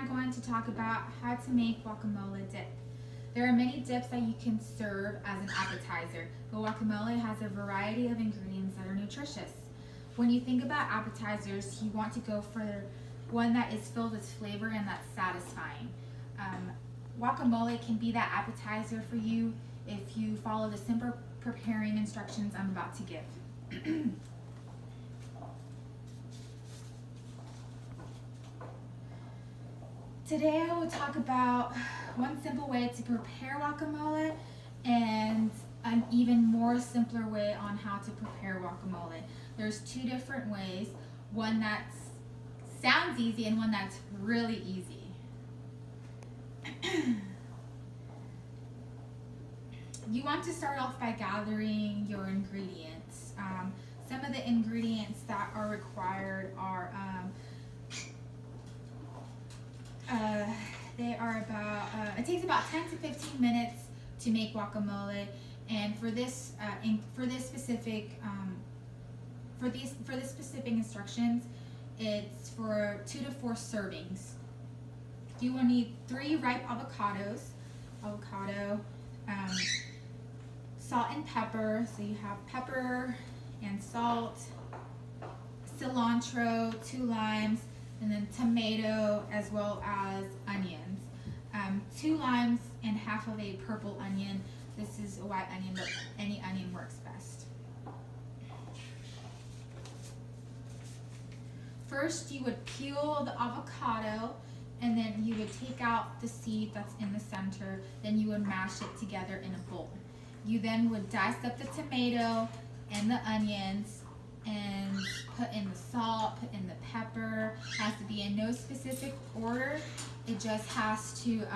I'm going to talk about how to make guacamole dip. There are many dips that you can serve as an appetizer, but guacamole has a variety of ingredients that are nutritious. When you think about appetizers, you want to go for one that is filled with flavor and that's satisfying. Guacamole can be that appetizer for you if you follow the simple preparing instructions I'm about to give. Today I will talk about one simple way to prepare guacamole and an even more simpler way on how to prepare guacamole. There's two different ways, one that sounds easy and one that's really easy. You want to start off by gathering your ingredients. Some of the ingredients that are required are it takes about 10 to 15 minutes to make guacamole, and for this specific instructions, it's for 2 to 4 servings. You will need 3 ripe avocados, salt and pepper. So you have pepper and salt, cilantro, 2 limes, and then tomato as well as onions. 2 limes and half of a purple onion. This is a white onion, but any onion works best. First, you would peel the avocado, and then you would take out the seed that's in the center. Then you would mash it together in a bowl. You then would dice up the tomato and the onions and put in the salt, put in the pepper. It has to be in no specific order. It just has to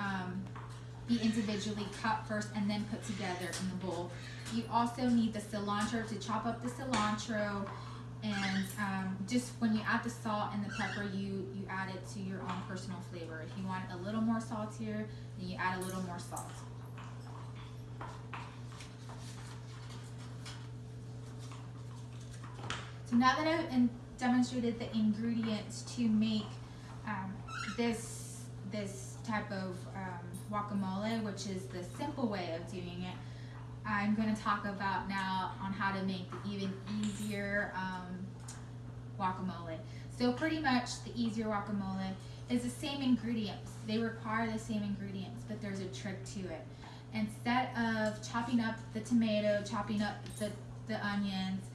be individually cut first and then put together in the bowl. You also need the cilantro to chop up the cilantro, and just when you add the salt and the pepper, you add it to your own personal flavor. If you want it a little more saltier, then you add a little more salt. So now that I've demonstrated the ingredients to make this type of guacamole, which is the simple way of doing it, I'm going to talk about now on how to make the even easier guacamole. So pretty much the easier guacamole is the same ingredients. They require the same ingredients, but there's a trick to it. Instead of chopping up the tomato, chopping up the onions,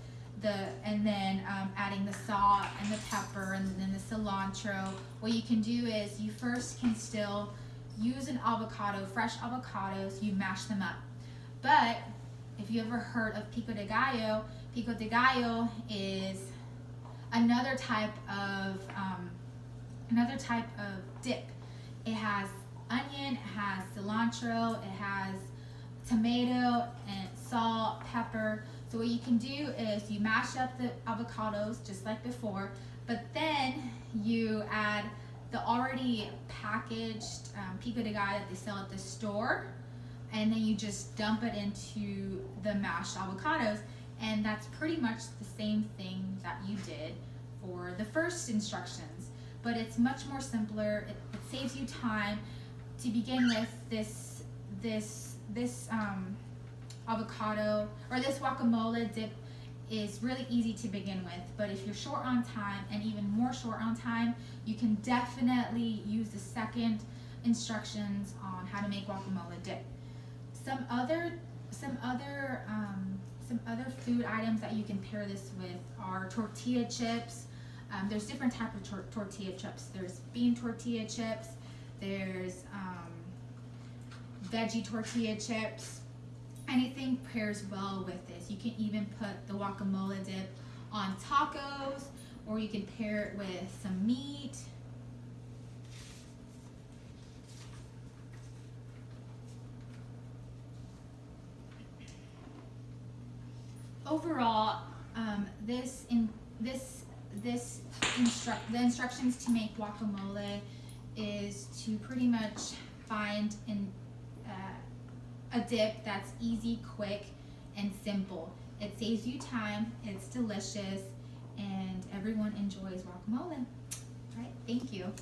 and then adding the salt and the pepper and then the cilantro, what you can do is you first can still use an avocado, fresh avocados, you mash them up. But if you ever heard of pico de gallo is another type of dip. It has onion, it has cilantro, it has tomato and salt, pepper. So what you can do is you mash up the avocados just like before, but then you add the already packaged pico de gallo that they sell at the store, and then you just dump it into the mashed avocados, and that's pretty much the same thing that you did for the first instructions, but it's much more simpler. It saves you time. To begin with, this avocado or this guacamole dip is really easy to begin with, but if you're short on time and even more short on time, you can definitely use the second instructions on how to make guacamole dip. Some other food items that you can pair this with are tortilla chips. There's different types of tortilla chips. There's bean tortilla chips, there's veggie tortilla chips. Anything pairs well with this. You can even put the guacamole dip on tacos, or you can pair it with some meat. Overall, the instructions to make guacamole is to pretty much find a dip that's easy, quick, and simple. It saves you time, it's delicious, and everyone enjoys guacamole. All right, thank you.